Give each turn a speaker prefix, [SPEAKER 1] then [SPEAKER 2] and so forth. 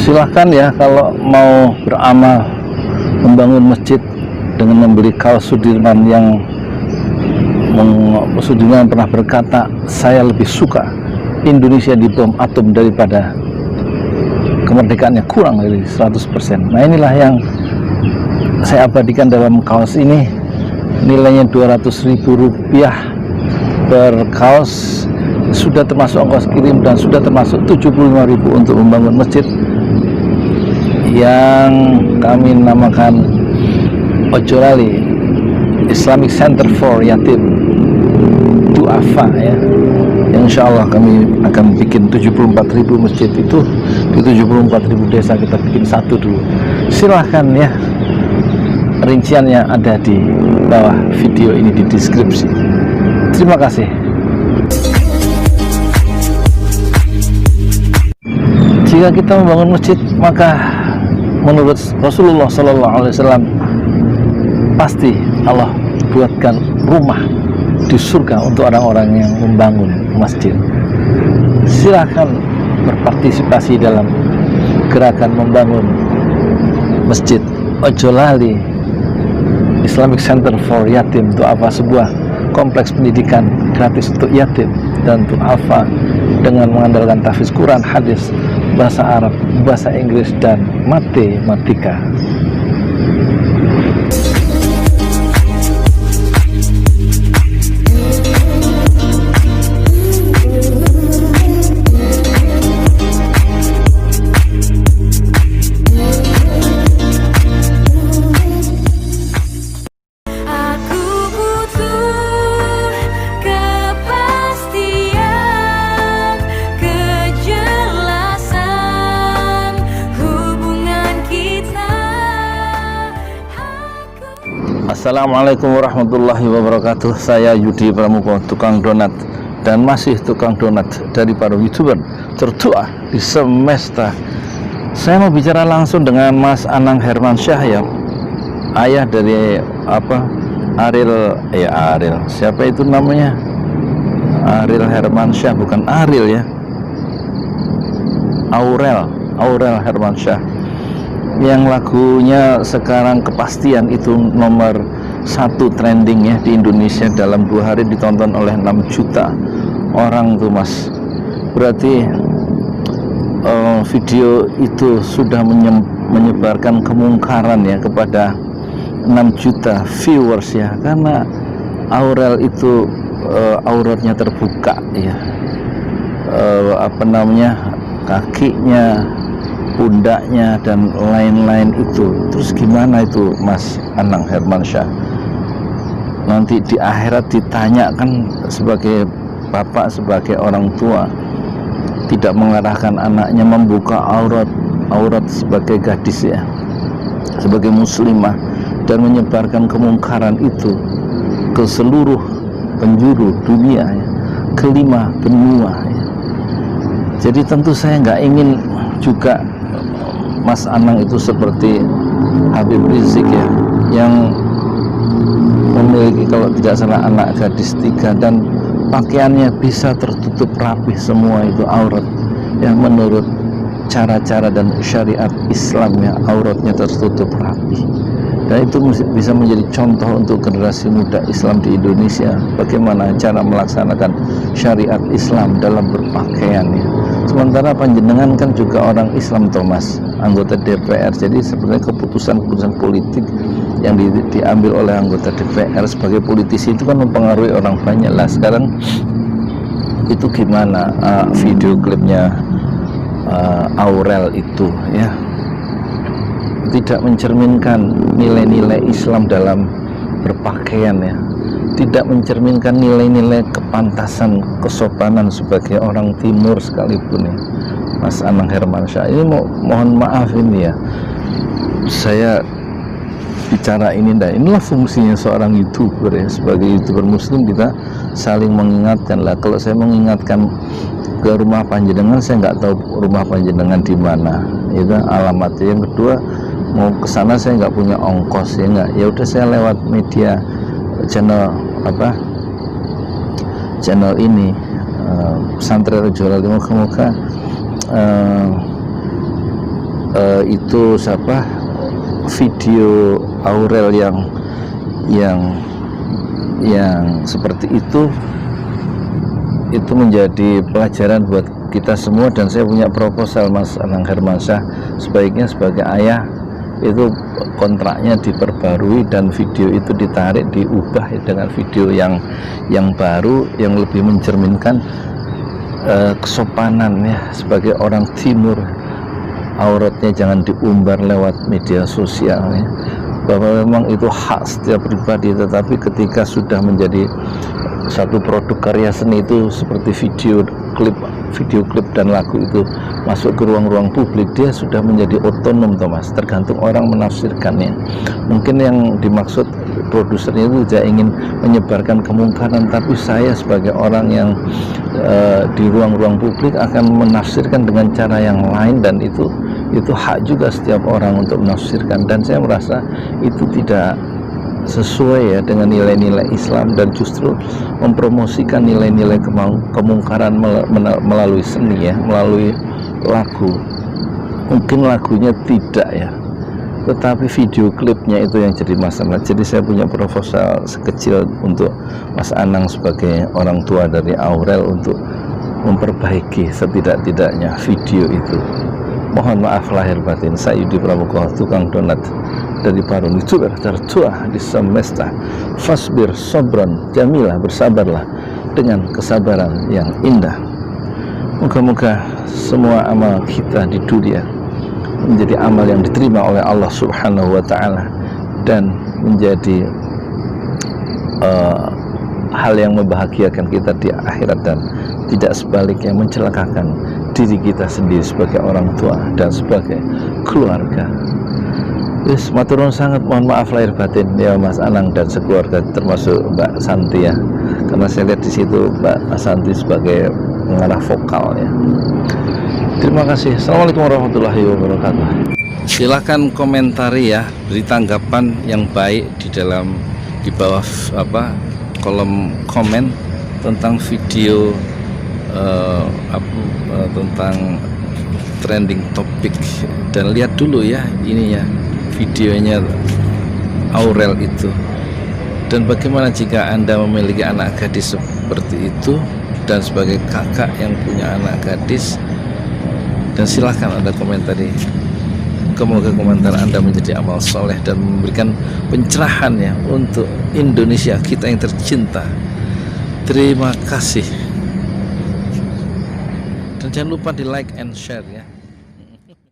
[SPEAKER 1] Silahkan ya kalau mau beramal membangun masjid dengan membeli kaos Sudirman yang Sudirman pernah berkata, saya lebih suka Indonesia dibom atom daripada kemerdekaannya kurang dari 100%. Nah, inilah yang saya abadikan dalam kaos ini. Nilainya Rp200.000 per kaos, sudah termasuk ongkos kirim dan sudah termasuk Rp75.000 untuk membangun masjid yang kami namakan Ojolali Islamic Center for Yatim Du'afa ya. Insya Allah kami akan bikin 74.000 masjid itu di 74.000 desa, kita bikin satu dulu. Silahkan ya, rinciannya ada di bawah video ini di deskripsi. Terima kasih. Jika kita membangun masjid, maka menurut Rasulullah SAW pasti Allah buatkan rumah di surga untuk orang-orang yang membangun masjid. Silahkan berpartisipasi dalam gerakan membangun masjid Ojolali Islamic Center for Yatim Du'afa, sebuah kompleks pendidikan gratis untuk yatim dan du'afa dengan mengandalkan tahfiz Quran, hadis, bahasa Arab, bahasa Inggris, dan matematika. Assalamualaikum warahmatullahi wabarakatuh. Saya Yudi Pramuko, tukang donat, dan masih tukang donat dari para YouTuber tertua di semesta. Saya mau bicara langsung dengan Mas Anang Hermansyah ya, ayah dari Ariel, siapa itu namanya? Ariel Hermansyah, bukan Ariel ya, Aurel Hermansyah, yang lagunya sekarang Kepastian itu nomor 1 trending ya di Indonesia. Dalam 2 hari ditonton oleh 6 juta orang tuh Mas. Berarti video itu sudah menyebarkan kemungkaran ya kepada 6 juta viewers ya, karena Aurel itu auratnya terbuka ya, kakinya, pundaknya, dan lain-lain itu. Terus gimana itu Mas Anang Hermansyah? Nanti di akhirat ditanyakan sebagai bapak, sebagai orang tua, tidak mengarahkan anaknya membuka aurat sebagai gadis ya, sebagai muslimah, dan menyebarkan kemungkaran itu ke seluruh penjuru dunia ya, ke 5 benua ya. Jadi tentu saya nggak ingin juga Mas Anang itu seperti Habib Rizik ya, yang memiliki kalau tidak salah anak gadis 3 dan pakaiannya bisa tertutup rapih semua itu aurat ya, menurut cara-cara dan syariat Islam ya, auratnya tertutup rapih. Dan itu bisa menjadi contoh untuk generasi muda Islam di Indonesia, bagaimana cara melaksanakan syariat Islam dalam berpakaian ya. Sementara panjenengan kan juga orang Islam Thomas, anggota DPR. Jadi sebenarnya keputusan-keputusan politik yang diambil oleh anggota DPR sebagai politisi itu kan mempengaruhi orang banyak lah. Sekarang itu gimana video klipnya Aurel itu ya, tidak mencerminkan nilai-nilai Islam dalam berpakaian ya, tidak mencerminkan nilai-nilai kepantasan, kesopanan sebagai orang timur sekalipun ya, Mas Anang Hermansyah. Ini mohon maaf ini ya, saya bicara ini, dan inilah fungsinya seorang YouTuber ya. Sebagai YouTuber muslim kita saling mengingatkan lah. Kalau saya mengingatkan ke rumah panjenengan, saya nggak tahu rumah panjenengan di mana itu alamatnya. Yang kedua, mau ke sana saya nggak punya ongkos ya, nggak, ya udah saya lewat media channel ini Pesantren Ojolali, moga-moga itu siapa, video Aurel yang seperti itu menjadi pelajaran buat kita semua. Dan saya punya proposal Mas Anang Hermansyah, sebaiknya sebagai ayah itu kontraknya diperbarui dan video itu ditarik, diubah dengan video yang baru, yang lebih mencerminkan kesopanan ya sebagai orang timur. Auratnya jangan diumbar lewat media sosial ya, bahwa memang itu hak setiap pribadi, tetapi ketika sudah menjadi satu produk karya seni itu seperti video klip dan lagu itu masuk ke ruang-ruang publik, dia sudah menjadi otonom Thomas, tergantung orang menafsirkannya. Mungkin yang dimaksud produsernya itu tidak ingin menyebarkan kemungkaran, tapi saya sebagai orang yang di ruang-ruang publik akan menafsirkan dengan cara yang lain, dan itu hak juga setiap orang untuk menafsirkan. Dan saya merasa itu tidak sesuai ya dengan nilai-nilai Islam, dan justru mempromosikan nilai-nilai kemungkaran melalui seni ya, melalui lagu. Mungkin lagunya tidak ya, tetapi video klipnya itu yang jadi masalah. Jadi saya punya proposal sekecil untuk Mas Anang sebagai orang tua dari Aurel untuk memperbaiki setidak-tidaknya video itu. Mohon maaf lahir batin. Saya Yudi Pramuka, tukang donat dari Parung, youtuber tertua di semesta. Fasbir sobron jamilah, bersabarlah dengan kesabaran yang indah. Moga-moga semua amal kita di dunia menjadi amal yang diterima oleh Allah Subhanahu wa Ta'ala, dan menjadi hal yang membahagiakan kita di akhirat, dan tidak sebaliknya mencelakakan diri kita sendiri sebagai orang tua dan sebagai keluarga. Yes, matur nuwun sangat, mohon maaf lahir batin ya Mas Anang dan sekeluarga, termasuk Mbak Santi ya, karena saya lihat di situ Mbak Santi sebagai pengarah vokal ya. Terima kasih. Assalamualaikum warahmatullahi wabarakatuh. Silahkan komentari ya, beri tanggapan yang baik di bawah kolom komen tentang video tentang trending topik, dan lihat dulu ya ini ya videonya Aurel itu. Dan bagaimana jika Anda memiliki anak gadis seperti itu, dan sebagai kakak yang punya anak gadis, dan silahkan Anda komentari. Semoga komentar Anda menjadi amal soleh dan memberikan pencerahan ya untuk Indonesia kita yang tercinta. Terima kasih. Dan jangan lupa di like and share ya.